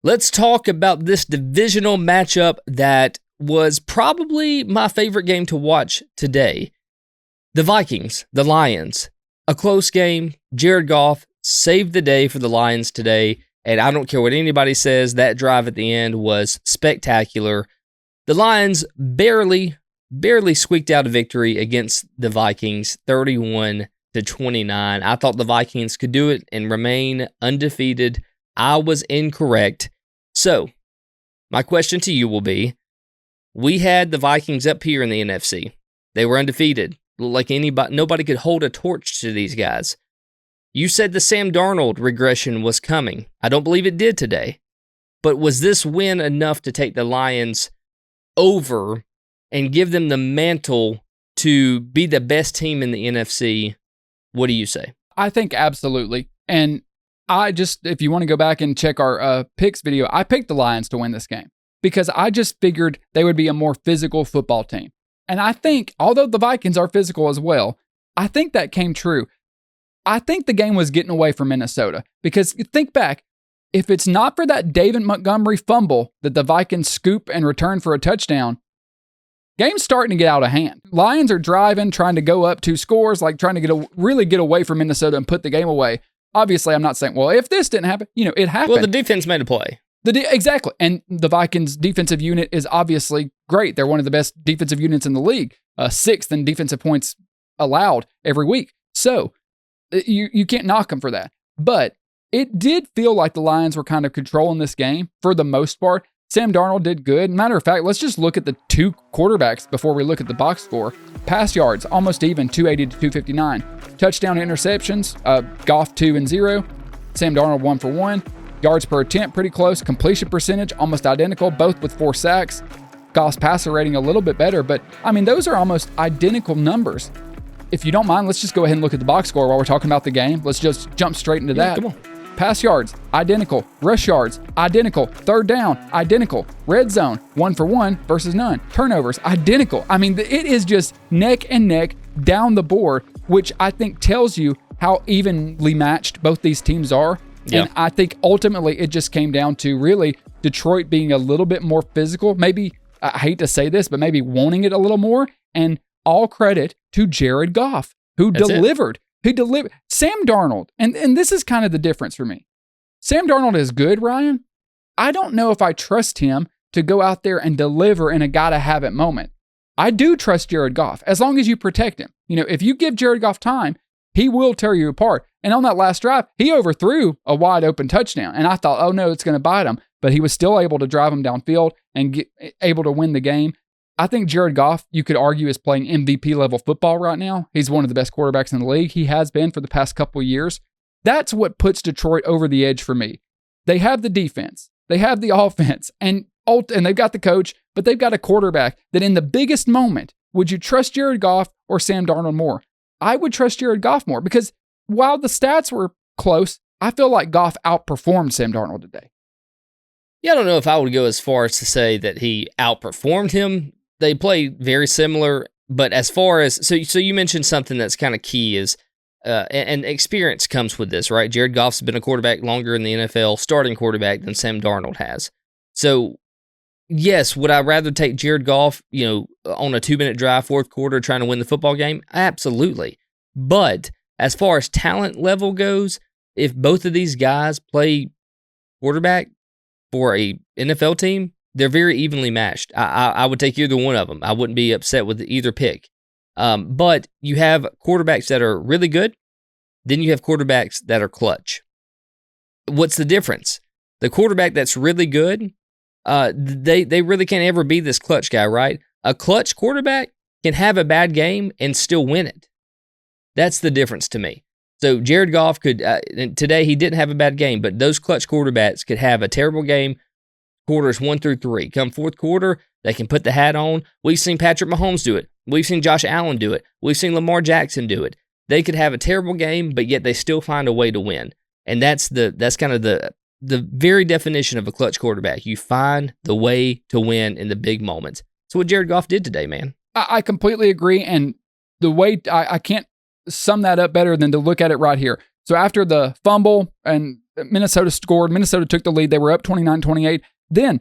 Let's talk about this divisional matchup that was probably my favorite game to watch today. The Vikings, the Lions, a close game. Jared Goff saved the day for the Lions today, and I don't care what anybody says, that drive at the end was spectacular. The Lions barely squeaked out a victory against the Vikings, 31-29. I thought the Vikings could do it and remain undefeated. I was incorrect. So, my question to you will be, we had the Vikings up here in the NFC. They were undefeated. Like nobody could hold a torch to these guys. You said the Sam Darnold regression was coming. I don't believe it did today. But was this win enough to take the Lions over and give them the mantle to be the best team in the NFC? What do you say? I think absolutely. And if you want to go back and check our picks video, I picked the Lions to win this game because I just figured they would be a more physical football team. And I think, although the Vikings are physical as well, I think that came true. I think the game was getting away from Minnesota because think back, if it's not for that David Montgomery fumble that the Vikings scoop and return for a touchdown, game's starting to get out of hand. Lions are driving, trying to go up 2 scores, like trying to really get away from Minnesota and put the game away. Obviously, I'm not saying, well, if this didn't happen, it happened. Well, the defense made a play. Exactly. And the Vikings defensive unit is obviously great. They're one of the best defensive units in the league, 6th in defensive points allowed every week. So you can't knock them for that. But it did feel like the Lions were kind of controlling this game for the most part. Sam Darnold did good. Matter of fact, let's just look at the 2 quarterbacks before we look at the box score. Pass yards, almost even, 280 to 259. Touchdown interceptions, Goff 2 and 0. Sam Darnold 1 for 1. Yards per attempt, pretty close. Completion percentage, almost identical, both with 4 sacks. Goff's passer rating a little bit better, but those are almost identical numbers. If you don't mind, let's just go ahead and look at the box score while we're talking about the game. Let's just jump straight into that. Come on. Pass yards, identical. Rush yards, identical. Third down, identical. Red zone, 1 for 1 versus none. Turnovers, identical. It is just neck and neck down the board, which I think tells you how evenly matched both these teams are. Yeah. And I think ultimately it just came down to really Detroit being a little bit more physical. Maybe, I hate to say this, but maybe wanting it a little more. And all credit to Jared Goff, who delivered. He delivered. Sam Darnold, and this is kind of the difference for me. Sam Darnold is good, Ryan. I don't know if I trust him to go out there and deliver in a gotta-have-it moment. I do trust Jared Goff, as long as you protect him. If you give Jared Goff time, he will tear you apart. And on that last drive, he overthrew a wide-open touchdown. And I thought, oh no, it's going to bite him. But he was still able to drive him downfield and able to win the game. I think Jared Goff, you could argue, is playing MVP-level football right now. He's one of the best quarterbacks in the league. He has been for the past couple of years. That's what puts Detroit over the edge for me. They have the defense. They have the offense. And they've got the coach, but they've got a quarterback that in the biggest moment, would you trust Jared Goff or Sam Darnold more? I would trust Jared Goff more because while the stats were close, I feel like Goff outperformed Sam Darnold today. Yeah, I don't know if I would go as far as to say that he outperformed him. They play very similar, but as far as, so you mentioned something that's kind of key is, and experience comes with this, right? Jared Goff's been a quarterback longer in the NFL, starting quarterback, than Sam Darnold has. So, yes, would I rather take Jared Goff, on a 2-minute drive, 4th quarter, trying to win the football game? Absolutely. But as far as talent level goes, if both of these guys play quarterback for a NFL team, they're very evenly matched. I would take either one of them. I wouldn't be upset with either pick. But you have quarterbacks that are really good. Then you have quarterbacks that are clutch. What's the difference? The quarterback that's really good, they really can't ever be this clutch guy, right? A clutch quarterback can have a bad game and still win it. That's the difference to me. So Jared Goff could, today he didn't have a bad game, but those clutch quarterbacks could have a terrible game quarters 1 through 3. Come 4th quarter, they can put the hat on. We've seen Patrick Mahomes do it. We've seen Josh Allen do it. We've seen Lamar Jackson do it. They could have a terrible game, but yet they still find a way to win. And that's kind of the very definition of a clutch quarterback. You find the way to win in the big moments. So what Jared Goff did today, man. I completely agree. And the way I can't sum that up better than to look at it right here. So after the fumble and Minnesota scored. Minnesota took the lead. They were up 29-28. Then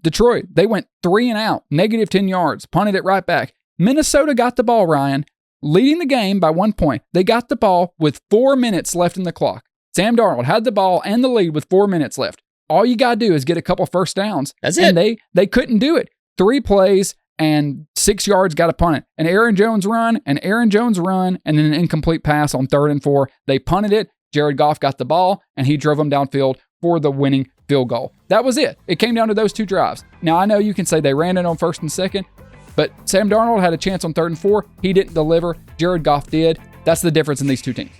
Detroit, they went 3 and out, negative 10 yards, punted it right back. Minnesota got the ball, Ryan, leading the game by 1 point. They got the ball with 4 minutes left in the clock. Sam Darnold had the ball and the lead with 4 minutes left. All you got to do is get a couple first downs. That's and it. They couldn't do it. 3 plays and 6 yards, got to punt it. An Aaron Jones run, and then an incomplete pass on 3rd and 4. They punted it. Jared Goff got the ball, and he drove them downfield for the winning field goal. That was it. It came down to those 2 drives. Now, I know you can say they ran it on 1st and 2nd, but Sam Darnold had a chance on 3rd and 4. He didn't deliver. Jared Goff did. That's the difference in these two teams.